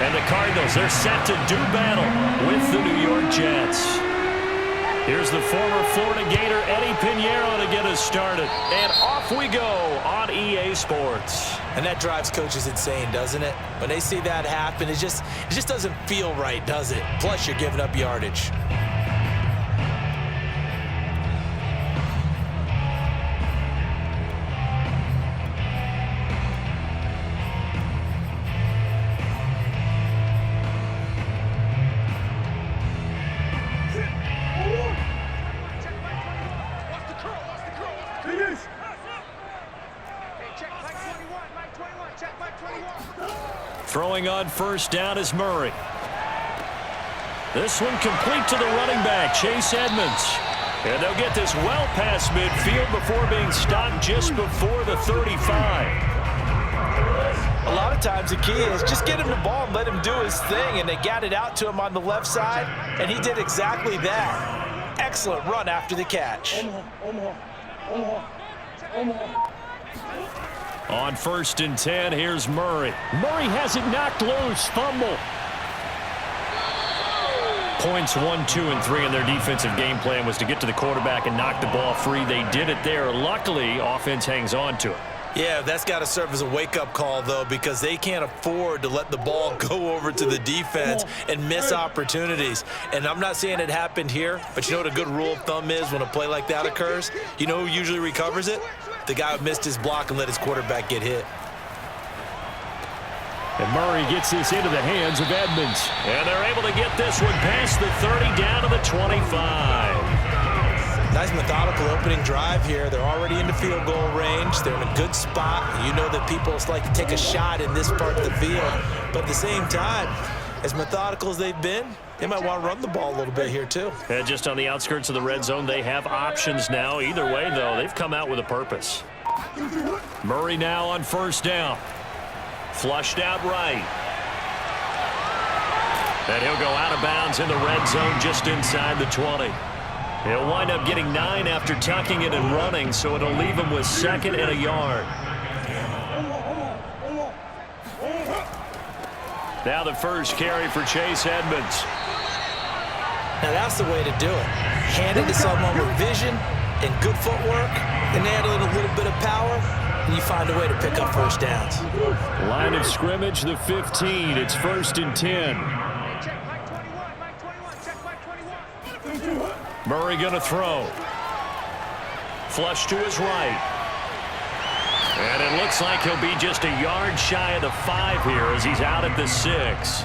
And the Cardinals, they're set to do battle with the New York Jets. Here's the former Florida Gator, Eddie Pinheiro, to get us started. And off we go on EA Sports. And that drives coaches insane, doesn't it? When they see that happen, it just doesn't feel right, does it? Plus, you're giving up yardage. Throwing on first down is Murray. This one complete to the running back, Chase Edmonds. And they'll get this well past midfield before being stopped just before the 35. A lot of times the key is just get him the ball and let him do his thing, and they got it out to him on the left side, and he did exactly that. Excellent run after the catch. On 1st and 10, here's Murray. Murray has it knocked loose. Fumble. Points 1, 2, and 3 in their defensive game plan was to get to the quarterback and knock the ball free. They did it there. Luckily, offense hangs on to it. Yeah, that's got to serve as a wake-up call, though, because they can't afford to let the ball go over to the defense and miss opportunities. And I'm not saying it happened here, but you know what a good rule of thumb is when a play like that occurs? You know who usually recovers it? The guy who missed his block and let his quarterback get hit. And Murray gets this into the hands of Edmonds. And they're able to get this one past the 30 down to the 25. Nice methodical opening drive here. They're already in the field goal range. They're in a good spot. You know that people like to take a shot in this part of the field. But at the same time, as methodical as they've been, they might want to run the ball a little bit here too. And just on the outskirts of the red zone, they have options now. Either way, though, they've come out with a purpose. Murray now on first down. Flushed out right. And he'll go out of bounds in the red zone just inside the 20. He'll wind up getting 9 after tucking it and running, so it'll leave him with 2nd and a yard. Now the first carry for Chase Edmonds. Now that's the way to do it. Hand it to someone with vision and good footwork, and add in a little bit of power, and you find a way to pick up first downs. Line of scrimmage, the 15. It's 1st and 10. Murray going to throw. Flush to his right. And it looks like he'll be just a yard shy of the 5 here as he's out at the 6.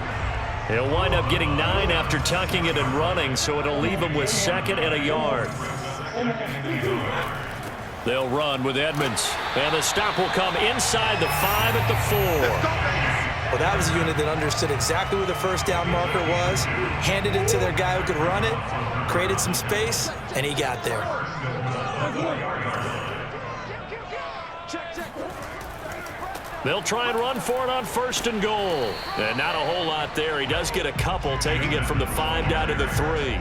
He'll wind up getting 9 after tucking it and running, so it'll leave him with 2nd and a yard. They'll run with Edmonds. And the stop will come inside the 5 at the 4. Well, that was a unit that understood exactly where the first down marker was, handed it to their guy who could run it, created some space, and he got there. They'll try and run for it on 1st and goal. And not a whole lot there. He does get a couple, taking it from the 5 down to the 3.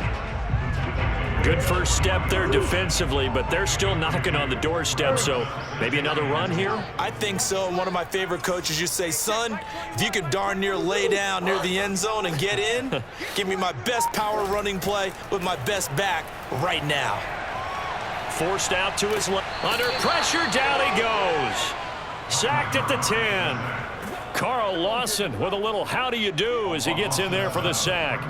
Good first step there defensively, but they're still knocking on the doorstep, so maybe another run here? I think so. And one of my favorite coaches, you say, son, if you can darn near lay down near the end zone and get in, give me my best power running play with my best back right now. Forced out to his left. Under pressure, down he goes. Sacked at the 10. Carl Lawson with a little how do you do as he gets in there for the sack.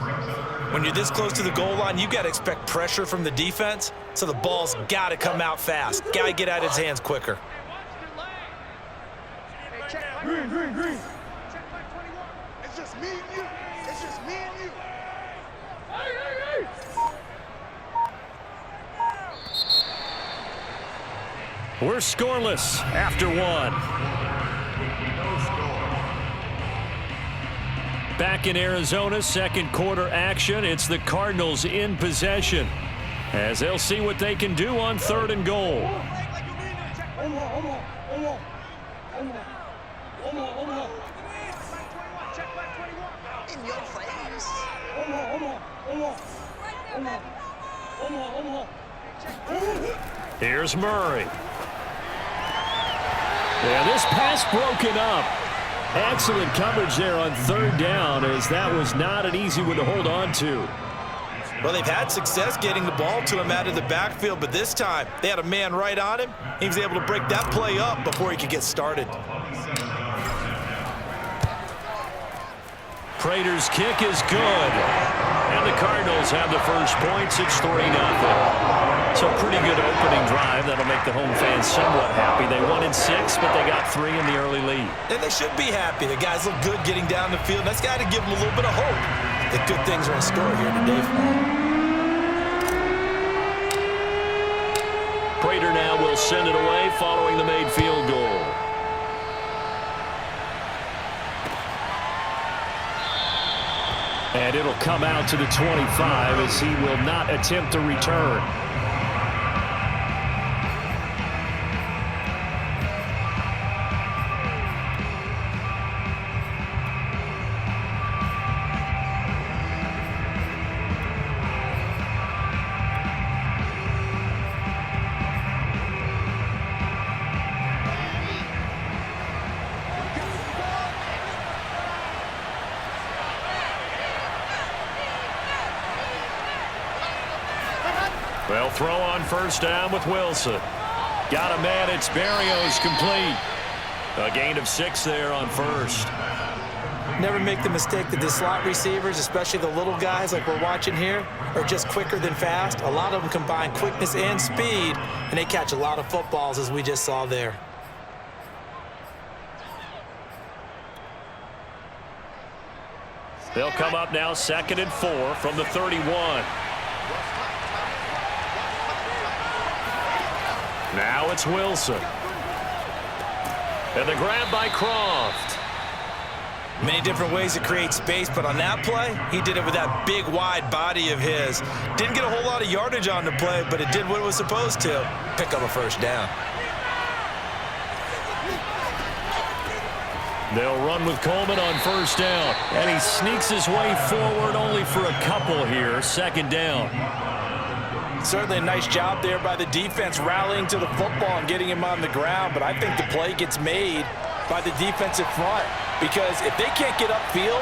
When you're this close to the goal line, you got to expect pressure from the defense, so the ball's got to come out fast. Got to get out of his hands quicker. Green. It's just me and you. It's just me and you. Hey. We're scoreless after 1. Back in Arizona, 2nd quarter action. It's the Cardinals in possession as they'll see what they can do on 3rd and goal. In your face. Here's Murray. Yeah, this pass broken up. Excellent coverage there on third down, as that was not an easy one to hold on to. Well, they've had success getting the ball to him out of the backfield, but this time they had a man right on him. He was able to break that play up before he could get started. Prater's kick is good. And the Cardinals have the first points. It's 3-0. So pretty good opening drive. That'll make the home fans somewhat happy. They won in 6, but they got 3 in the early lead. And they should be happy. The guys look good getting down the field. That's got to give them a little bit of hope that good things are in store here today for them. Prater now will send it away following the made field goal. And it'll come out to the 25 as he will not attempt to return. They'll throw on first down with Wilson. Got a man. It's Berrios complete. A gain of 6 there on first. Never make the mistake that the slot receivers, especially the little guys like we're watching here, are just quicker than fast. A lot of them combine quickness and speed, and they catch a lot of footballs, as we just saw there. They'll come up now 2nd and 4 from the 31. Now it's Wilson. And the grab by Croft. Many different ways to create space, but on that play, he did it with that big, wide body of his. Didn't get a whole lot of yardage on the play, but it did what it was supposed to. Pick up a first down. They'll run with Coleman on first down. And he sneaks his way forward only for a couple here. 2nd down. Certainly a nice job there by the defense rallying to the football and getting him on the ground, but I think the play gets made by the defensive front because if they can't get upfield,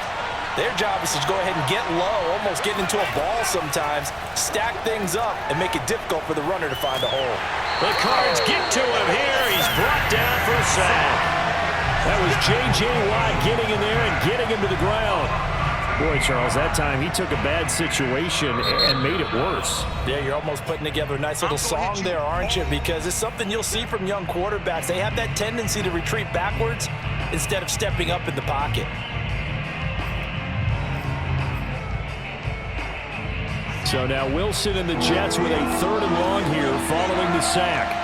their job is to go ahead and get low, almost getting into a ball sometimes, stack things up, and make it difficult for the runner to find a hole. The Cards get to him here. He's brought down for a sack. That was J.J. Watt getting in there and getting him to the ground. Boy, Charles, that time he took a bad situation and made it worse. Yeah, you're almost putting together a nice little song there, aren't you? Because it's something you'll see from young quarterbacks. They have that tendency to retreat backwards instead of stepping up in the pocket. So now Wilson and the Jets with a 3rd and long here following the sack.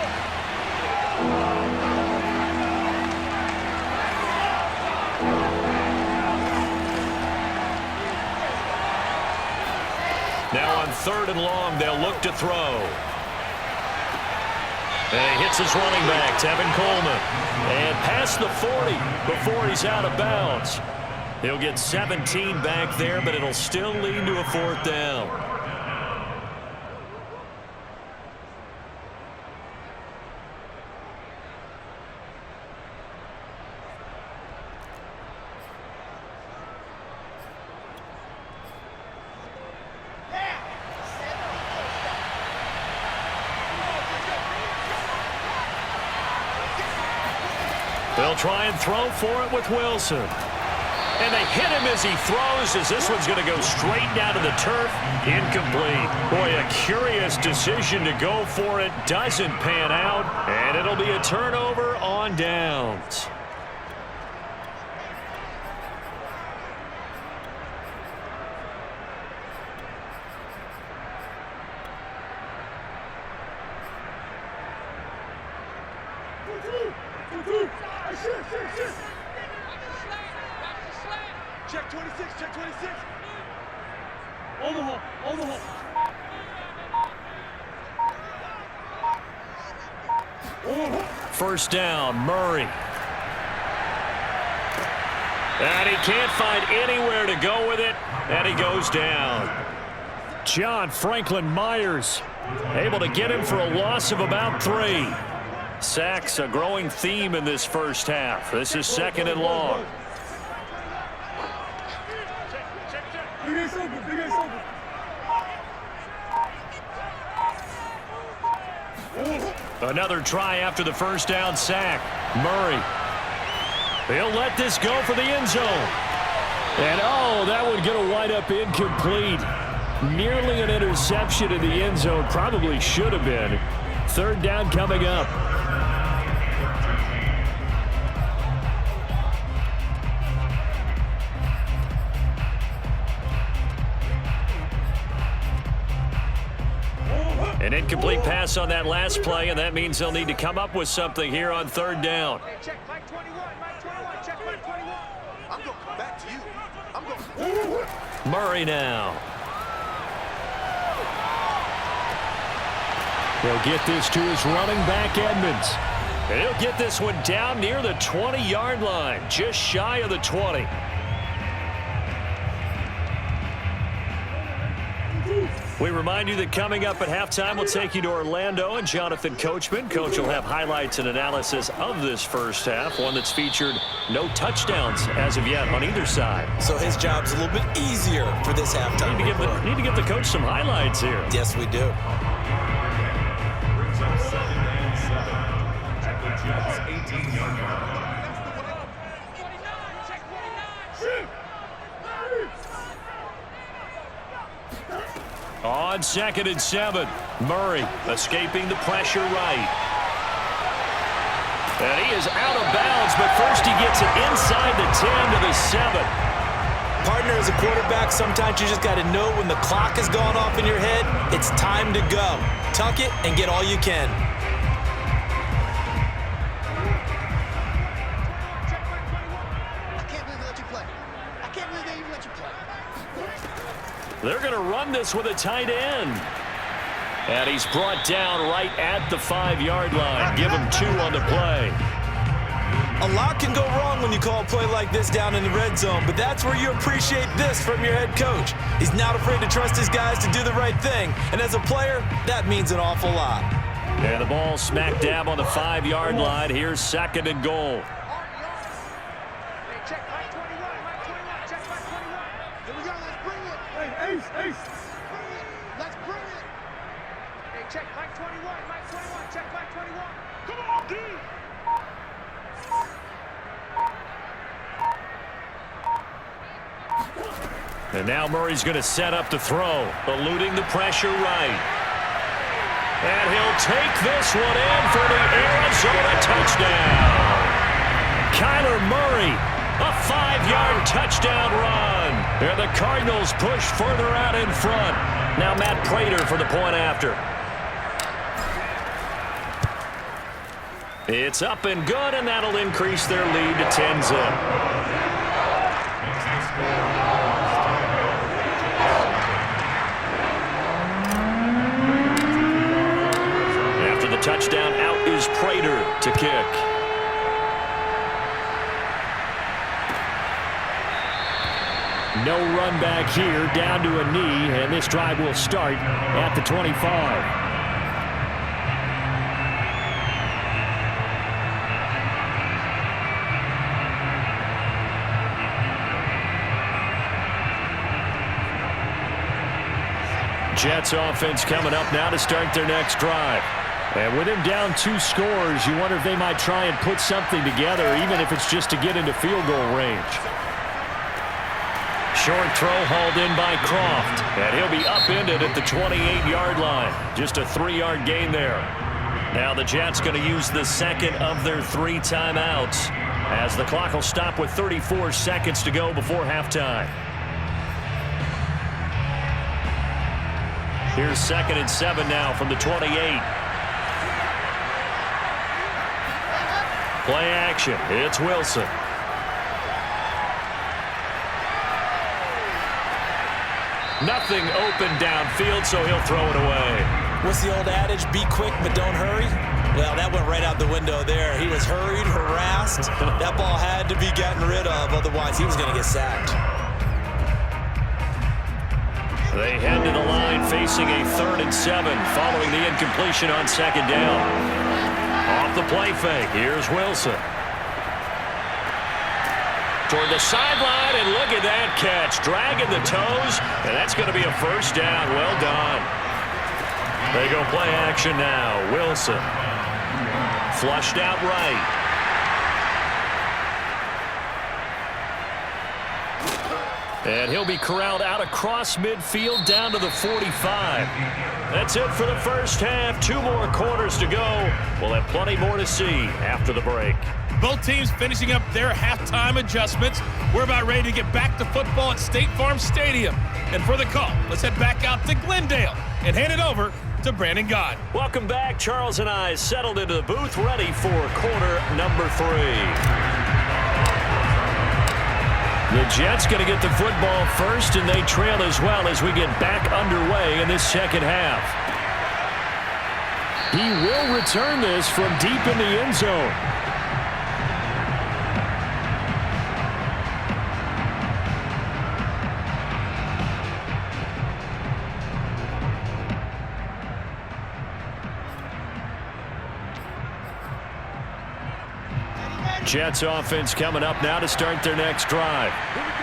Now on 3rd and long, they'll look to throw. And he hits his running back, Tevin Coleman. And past the 40 before he's out of bounds. He'll get 17 back there, but it'll still lead to a 4th down. They'll try and throw for it with Wilson. And they hit him as he throws, as this one's going to go straight down to the turf. Incomplete. Boy, a curious decision to go for it. Doesn't pan out. And it'll be a turnover on downs. Check 26, check 26. Overhaul. First down, Murray. And he can't find anywhere to go with it, and he goes down. John Franklin Myers able to get him for a loss of about 3. Sacks, a growing theme in this first half. This is 2nd and long. Another try after the first down sack. Murray. He'll let this go for the end zone. And, oh, that would get a wind up incomplete. Nearly an interception in the end zone. Probably should have been. Third down coming up. An incomplete pass on that last play, and that means they'll need to come up with something here on third down. Hey, check Mike 21, Mike 21, check Mike 21. I'm going to come back to you. I'm going. Murray now. He'll get this to his running back, Edmonds. And he'll get this one down near the 20-yard line, just shy of the 20. We remind you that coming up at halftime, we'll take you to Orlando and Jonathan Coachman. Coach will have highlights and analysis of this first half, one that's featured no touchdowns as of yet on either side. So his job's a little bit easier for this halftime. Need to give the coach some highlights here. Yes, we do. On 2nd and 7, Murray escaping the pressure right. And he is out of bounds, but first he gets it inside the 10 to the 7. Partner, as a quarterback, sometimes you just got to know when the clock has gone off in your head, it's time to go. Tuck it and get all you can. They're going to run this with a tight end. And he's brought down right at the 5-yard line. Give him 2 on the play. A lot can go wrong when you call a play like this down in the red zone, but that's where you appreciate this from your head coach. He's not afraid to trust his guys to do the right thing, and as a player, that means an awful lot. And the ball smack dab on the 5-yard line. Here's 2nd and goal. Check Mike 21, Mike 21, check Mike 21. Here we go, let's bring it. Hey, Ace. Let's bring it. Hey, check Mike 21, Mike 21, check Mike 21. Come on, dude. And now Murray's going to set up the throw, eluding the pressure right. And he'll take this one in for the Arizona touchdown. Kyler Murray, a 5-yard touchdown run. And the Cardinals push further out in front. Now Matt Prater for the point after. It's up and good, and that'll increase their lead to 10-zip. Touchdown, out is Prater to kick. No run back here, down to a knee, and this drive will start at the 25. Jets offense coming up now to start their next drive. And with him down 2 scores, you wonder if they might try and put something together, even if it's just to get into field goal range. Short throw hauled in by Croft, and he'll be upended at the 28-yard line. Just a 3-yard gain there. Now the Jets going to use the second of their 3 timeouts, as the clock will stop with 34 seconds to go before halftime. Here's 2nd and 7 now from the 28. Play action. It's Wilson. Nothing open downfield, so he'll throw it away. What's the old adage? Be quick, but don't hurry? Well, that went right out the window there. He was hurried, harassed. That ball had to be gotten rid of, otherwise he was going to get sacked. They head to the line facing a 3rd and 7 following the incompletion on 2nd down. Off the play fake, here's Wilson. toward the sideline, and look at that catch. Dragging the toes, and that's going to be a first down. Well done. They go play action now. Wilson. Flushed out right. And he'll be corralled out across midfield down to the 45. That's it for the first half. 2 more quarters to go. We'll have plenty more to see after the break. Both teams finishing up their halftime adjustments. We're about ready to get back to football at State Farm Stadium. And for the call, let's head back out to Glendale and hand it over to Brandon God. Welcome back. Charles and I settled into the booth, ready for quarter number 3. The Jets going to get the football first, and they trail as well as we get back underway in this second half. He will return this from deep in the end zone. Jets offense coming up now to start their next drive.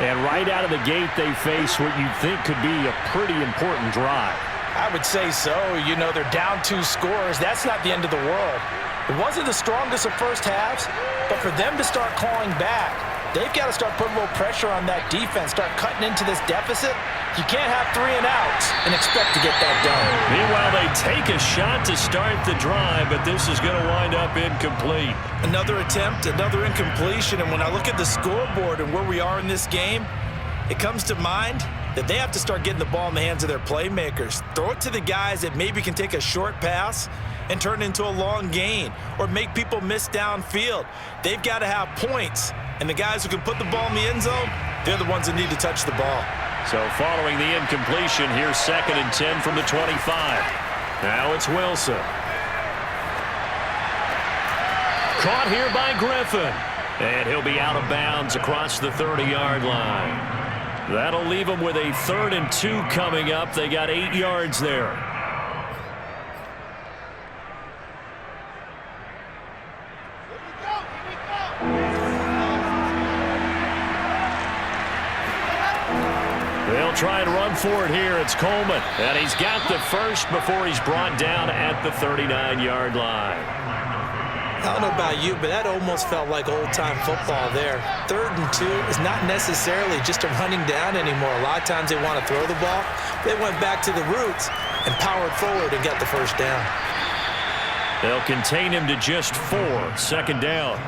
And right out of the gate, they face what you think could be a pretty important drive. I would say so. You know, they're down 2 scores. That's not the end of the world. It wasn't the strongest of first halves, but for them to start clawing back, they've got to start putting a little pressure on that defense, start cutting into this deficit. You can't have 3 and outs and expect to get that done. Meanwhile, they take a shot to start the drive, but this is going to wind up incomplete. Another attempt, another incompletion, and when I look at the scoreboard and where we are in this game, it comes to mind that they have to start getting the ball in the hands of their playmakers. Throw it to the guys that maybe can take a short pass and turn it into a long gain or make people miss downfield. They've got to have points, and the guys who can put the ball in the end zone, they're the ones that need to touch the ball. So following the incompletion, here's 2nd and 10 from the 25. Now it's Wilson. Caught here by Griffin. And he'll be out of bounds across the 30-yard line. That'll leave them with a 3rd and 2 coming up. They got 8 yards there. They'll try and run for it here. It's Coleman. And he's got the first before he's brought down at the 39-yard line. I don't know about you, but that almost felt like old-time football there. 3rd and 2 is not necessarily just a running down anymore. A lot of times they want to throw the ball. They went back to the roots and powered forward and got the first down. They'll contain him to just 4. 2nd down.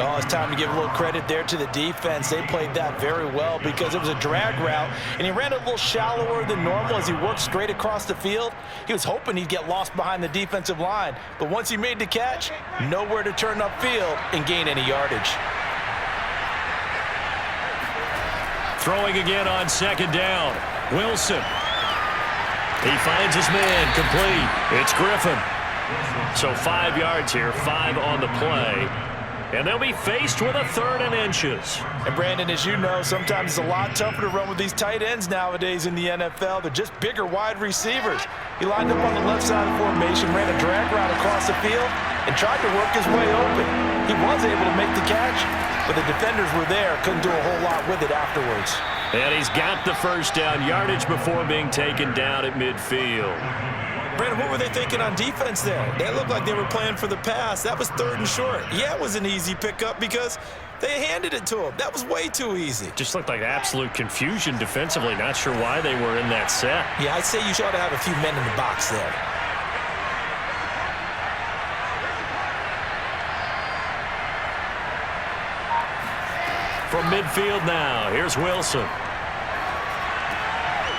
Oh, it's time to give a little credit there to the defense. They played that very well because it was a drag route, and he ran a little shallower than normal as he worked straight across the field. He was hoping he'd get lost behind the defensive line, but once he made the catch, nowhere to turn upfield and gain any yardage. Throwing again on 2nd down. Wilson. He finds his man, complete. It's Griffin. So 5 yards here, 5 on the play. And they'll be faced with a 3rd and inches. And Brandon, as you know, sometimes it's a lot tougher to run with these tight ends nowadays in the NFL. They're just bigger wide receivers. He lined up on the left side of the formation, ran a drag route across the field, and tried to work his way open. He was able to make the catch, but the defenders were there, couldn't do a whole lot with it afterwards. And he's got the first down yardage before being taken down at midfield. Brandon, what were they thinking on defense there? They looked like they were playing for the pass. That was 3rd and short. Yeah, it was an easy pickup because they handed it to him. That was way too easy. Just looked like absolute confusion defensively. Not sure why they were in that set. Yeah, I'd say you ought to have a few men in the box there. From midfield now, here's Wilson.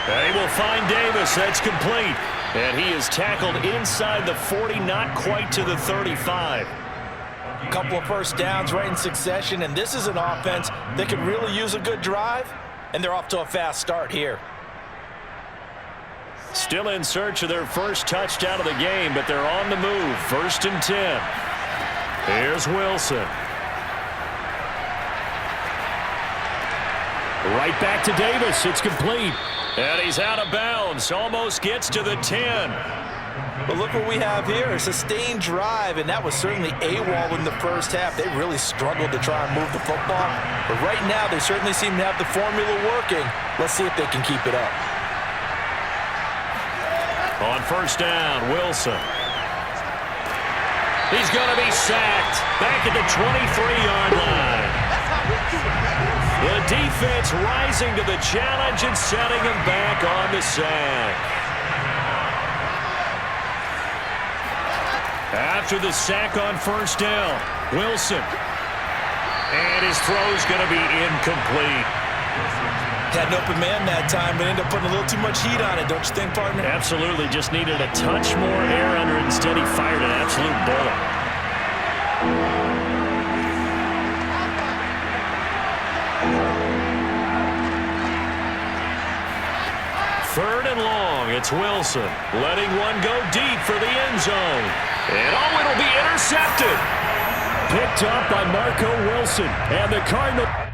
They will find Davis. That's complete. And he is tackled inside the 40, not quite to the 35. A couple of first downs right in succession, and this is an offense that could really use a good drive, and they're off to a fast start here. Still in search of their first touchdown of the game, but they're on the move. 1st and 10. Here's Wilson. Right back to Davis. It's complete. And he's out of bounds. Almost gets to the 10. But look what we have here, a sustained drive, and that was certainly AWOL in the first half. They really struggled to try and move the football. But right now, they certainly seem to have the formula working. Let's see if they can keep it up. On first down, Wilson. He's going to be sacked back at the 23-yard line. The defense rising to the challenge and setting him back on the sack. After the sack on first down, Wilson. And his throw's going to be incomplete. Had an open man that time, but ended up putting a little too much heat on it, don't you think, partner? Absolutely. Just needed a touch more air under it. Instead, he fired an absolute bullet. Third and long, it's Wilson. Letting one go deep for the end zone. And it'll be intercepted. Picked up by Marco Wilson. And the Cardinals...